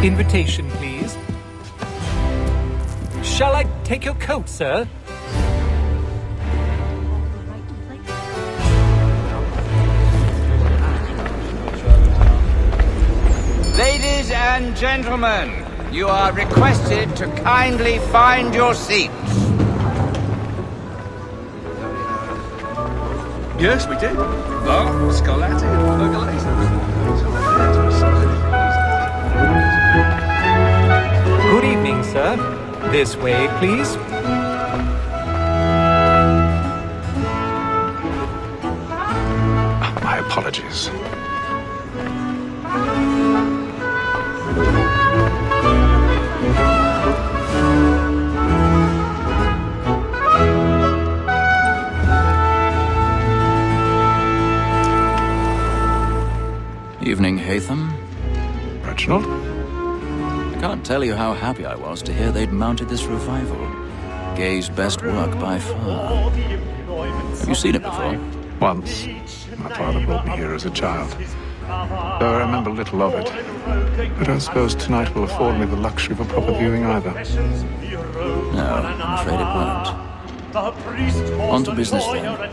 Invitation, please. Shall I take your coat, sir? Ladies and gentlemen, you are requested to kindly find your seats. Yes, we did. Oh, Scarlatti and Good evening, sir. This way, please. My apologies. Evening, Haytham. Reginald? I can't tell you how happy I was to hear they'd mounted this revival. Gay's best work by far. Have you seen it before? Once. My father brought me here as a child. Though I remember little of it. I don't suppose tonight will afford me the luxury of a proper viewing either. No, I'm afraid it won't. On to business then.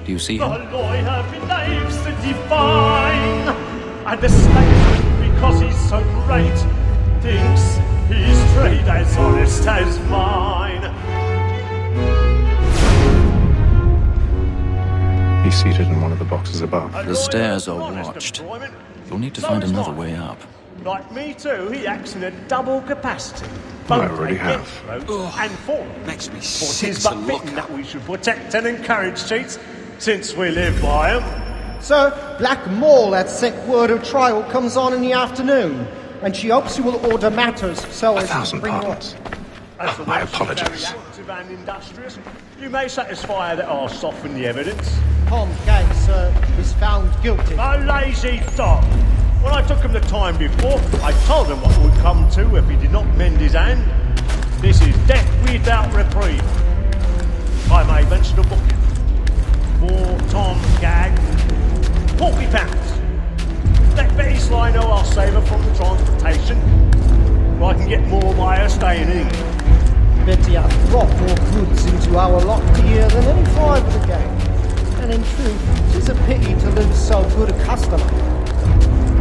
Do you see him? The lawyer believes the divine, and the statesman, because he's so great, thinks his trade as honest as mine. He's seated in one of the boxes above. The stairs are watched. You'll need to find another way up. Like me too, he acts in a double capacity. I already have. And for Makes me For sick tis to but look fitting at. that we should protect and encourage cheats, since we live by 'em. Sir, Black Mole had sent word her trial comes on in the afternoon, and she hopes you will order matters so as to 1,000 bring pardons. As the My way she's apologies. very active and industrious, you may satisfy her that I'll soften the evidence. Tom Gay, sir, is found guilty. A lazy dog! When I took him the time before, I told him what would come to if he did not mend his hand. This is death without reprieve. I may venture to book him. For Tom Gag, £40. Let Betty Sly know I'll save her from the transportation, or I can get more by her staying in England. Betty hath brought more goods into our lot here than any five of the gang. And in truth, 'tis a pity to lose so good a customer.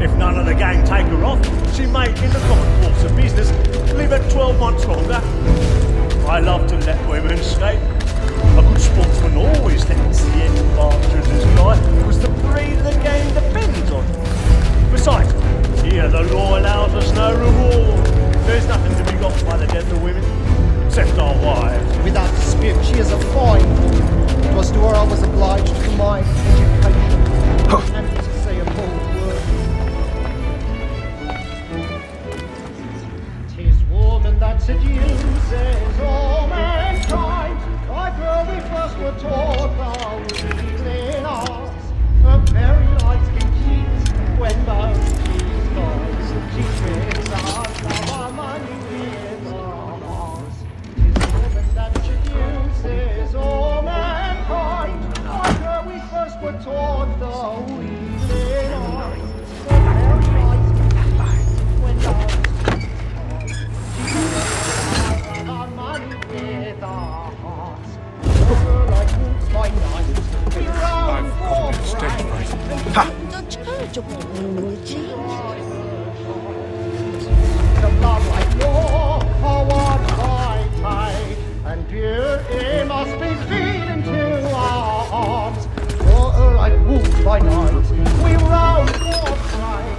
If none of the gang take her off, she may, in the common course of business, live her 12 months longer. I love to let women escape. A good sportsman always lets the end partridges fly, because the breed of the game depends on it. Besides, here the law allows us no reward. There's nothing to be got by the death of women, except our wives. Without dispute, she is a fine. It was to her I was obliged for my education, and to say a bold word. 'Tis woman that seduces all mankind. Like her we first were taught the reason us. Her very lies can cheat when both she's lies. She tricks us of our money with us. 'Tis woman that seduces all mankind. Like her we first were taught the reason us. Her very lies can cheat when both our money with us. Over like wolves by night, we round for pride. The blood like law, forward by tide, and dear it must be feed into our arms. Over like wolves by night, we round for pride,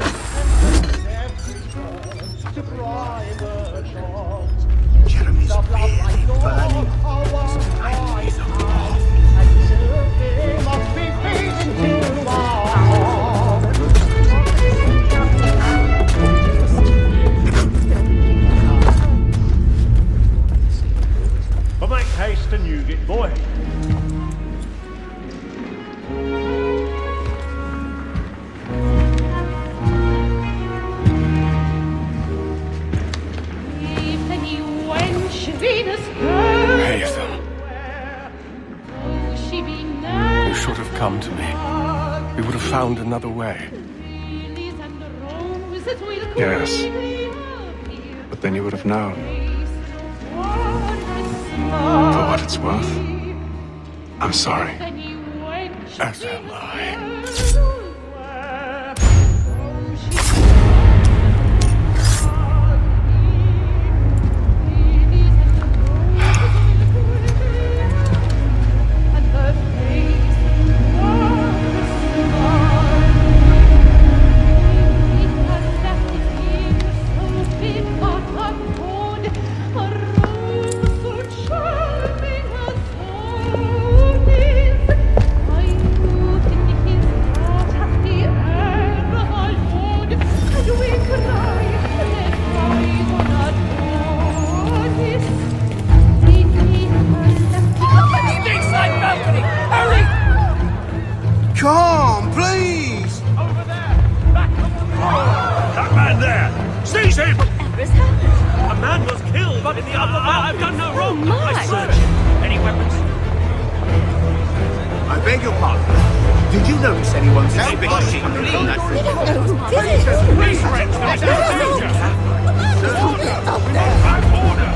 and every cause to private shops. Jeremy's The blood like law, burning. forward by tide, and dear it must be feed into our arms. But make haste and you get boy. Haytham, you should have come to me. We would have found another way. Yes. But then you would have known. For what it's worth, I'm sorry. As am I. Come, please! Over there! Back from the road! That man there! Seize him! Whatever's happened? A man was killed in the upper mountains. I've done no wrong. my. I searched him. Any weapons? I beg your pardon. Did you notice anyone suspicious in clean that We don't know who did it. These friends, there is no danger! Up there. Back order!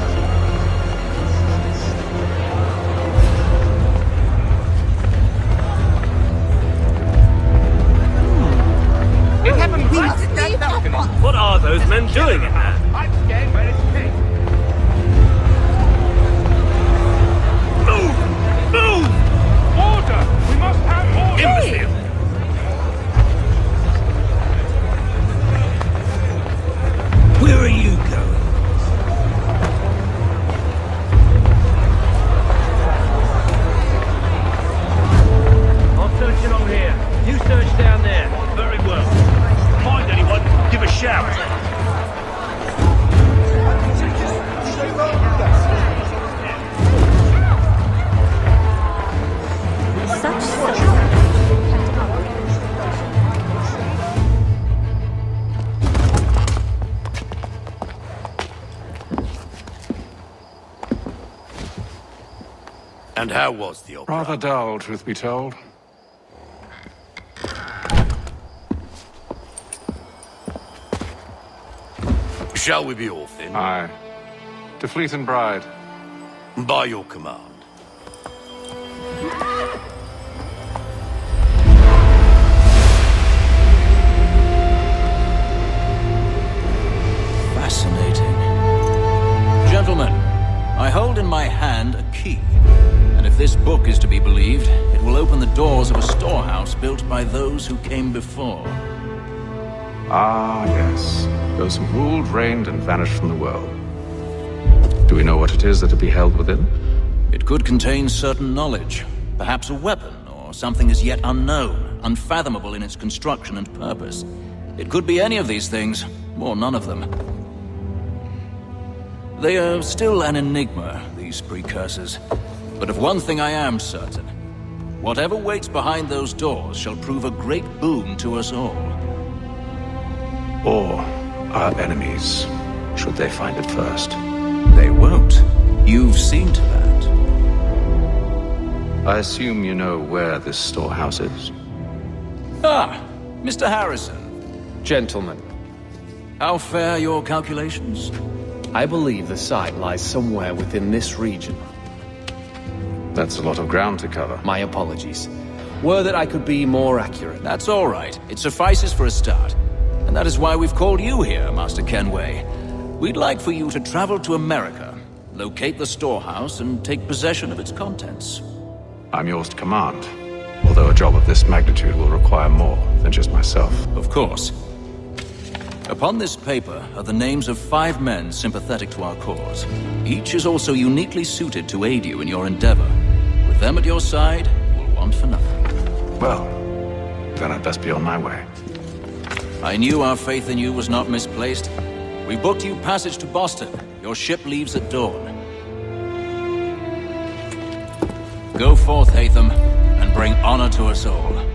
It happened right at that balcony. What are those men doing in there? I'm scared where it's came. Move! Move! Order! We must have order! Imbecile! Where are you going? I'm searching on here. You search down there. Very well. Find anyone, give a shout. Such silly. And how was the opera? Rather dull, truth be told. Shall we be off then? Aye. To Fleet and Bride. By your command. Fascinating. Gentlemen, I hold in my hand a key. And if this book is to be believed, it will open the doors of a storehouse built by those who came before. Ah, yes. Those who ruled, reigned, and vanished from the world. Do we know what it is that to be held within? It could contain certain knowledge, perhaps a weapon, or something as yet unknown, unfathomable in its construction and purpose. It could be any of these things, or none of them. They are still an enigma, these precursors. But of one thing I am certain. Whatever waits behind those doors shall prove a great boon to us all. Or our enemies, should they find it first? They won't. You've seen to that. I assume you know where this storehouse is. Ah, Mr. Harrison. Gentlemen, How fare your calculations? I believe the site lies somewhere within this region. That's a lot of ground to cover. My apologies. Were that I could be more accurate. That's all right. It suffices for a start. And that is why we've called you here, Master Kenway. We'd like for you to travel to America, locate the storehouse, and take possession of its contents. I'm yours to command. Although a job of this magnitude will require more than just myself. Of course. Upon this paper are the names of 5 men sympathetic to our cause. Each is also uniquely suited to aid you in your endeavor. With them at your side, we'll want for nothing. Well, then I'd best be on my way. I knew our faith in you was not misplaced. We booked you passage to Boston. Your ship leaves at dawn. Go forth, Hatham, and bring honor to us all.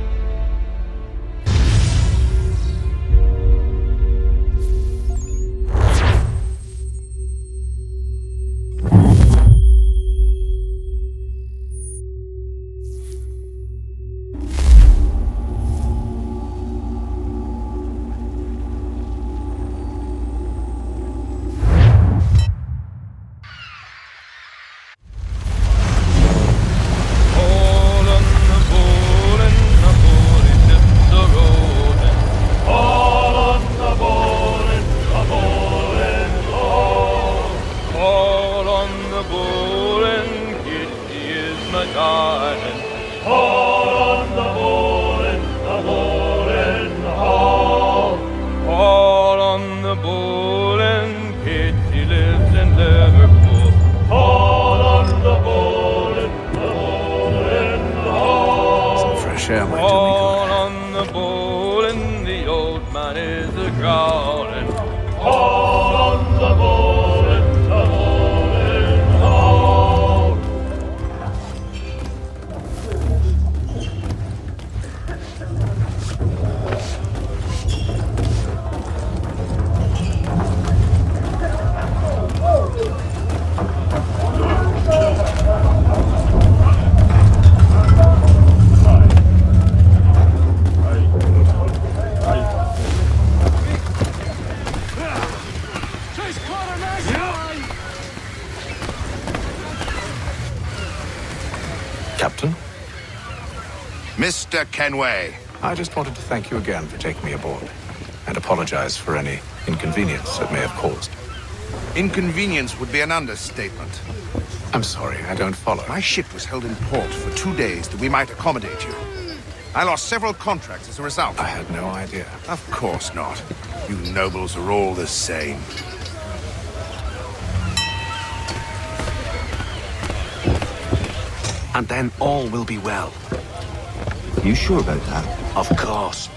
golden. On the golden, the golden road. Captain, Mr. Kenway. I just wanted to thank you again for taking me aboard and apologize for any inconvenience it may have caused. Inconvenience would be an understatement. I'm sorry, I don't follow. My ship was held in port for 2 days that we might accommodate you. I lost several contracts as a result. I had no idea. Of course not. You nobles are all the same. And then all will be well. You sure about that? Of course.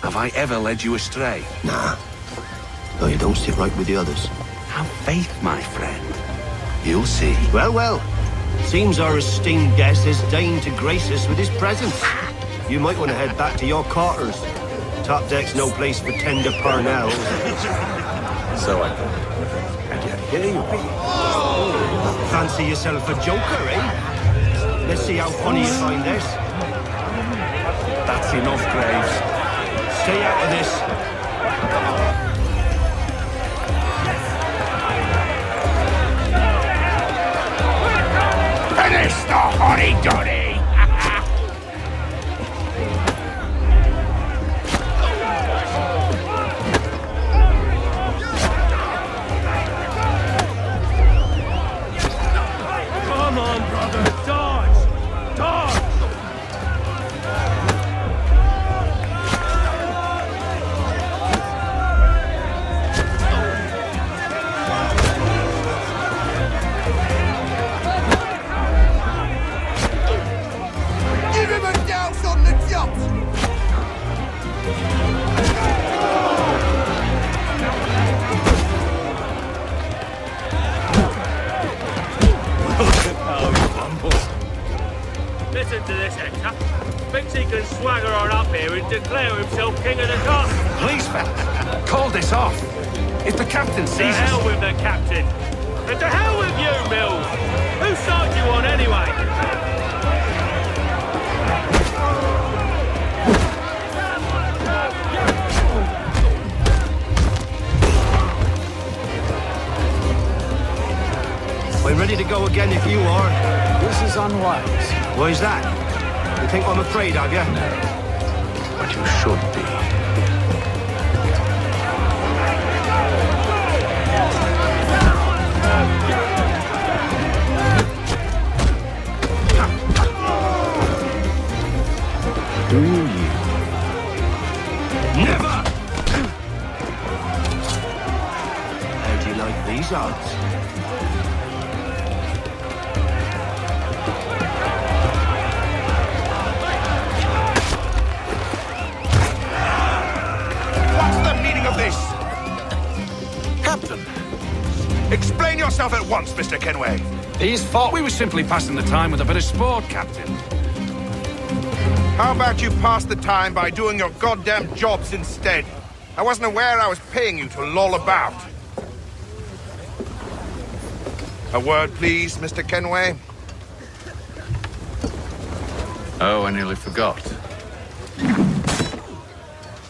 Have I ever led you astray? Nah. Though you don't sit right with the others. Have faith, my friend. You'll see. Well, well. Seems our esteemed guest has deigned to grace us with his presence. You might want to head back to your quarters. Top deck's no place for tender parnells. So I thought. And yet here you are. Fancy yourself a joker, eh? Let's see how funny you find this. That's enough, Graves. Stay out of this. Finish the hoddy-doddy! Come on, brother. Dodge! Dodge! Give him a douse on the jump! Listen to this, Hector. Thinks he can swagger on up here and declare himself king of the castle. Please, fellas. Call this off. If the captain To sees hell us... with the captain. And to hell with you, Mills. Whose side you on anyway? We're ready to go again if you are. This is unwise. Why's that? You think I'm afraid of you? But you should be. Do you? Never! How do you like these odds? What's the meaning of this? Captain, Explain yourself at once, Mr. Kenway. he's thought we were simply passing the time with a bit of sport, Captain. How about you pass the time by doing your goddamn jobs instead? I wasn't aware I was paying you to loll about. A word, please, Mr. Kenway. Oh, I nearly forgot.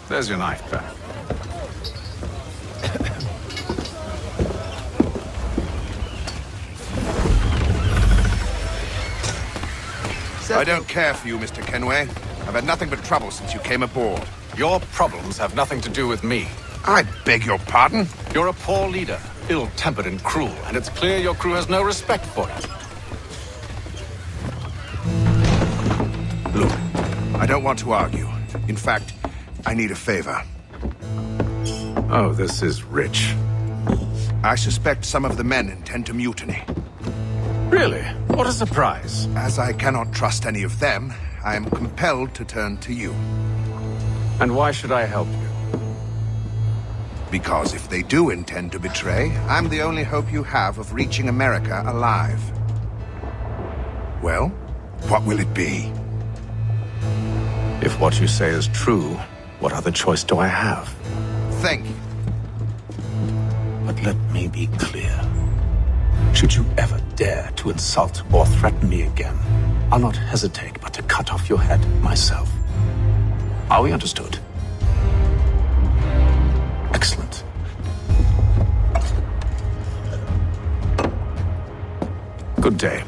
There's your knife, Beth. I don't care for you, Mr. Kenway. I've had nothing but trouble since you came aboard. Your problems have nothing to do with me. I beg your pardon? You're a poor leader, ill-tempered and cruel, and it's clear your crew has no respect for you. Look, I don't want to argue. In fact, I need a favor. Oh, this is rich. I suspect some of the men intend to mutiny. Really? What a surprise. As I cannot trust any of them, I am compelled to turn to you. And why should I help you? Because if they do intend to betray, I'm the only hope you have of reaching America alive. Well, what will it be? If what you say is true, what other choice do I have? Think. But let me be clear. Should you ever dare to insult or threaten me again, I'll not hesitate but to cut off your head myself. Are we understood? Excellent. Good day.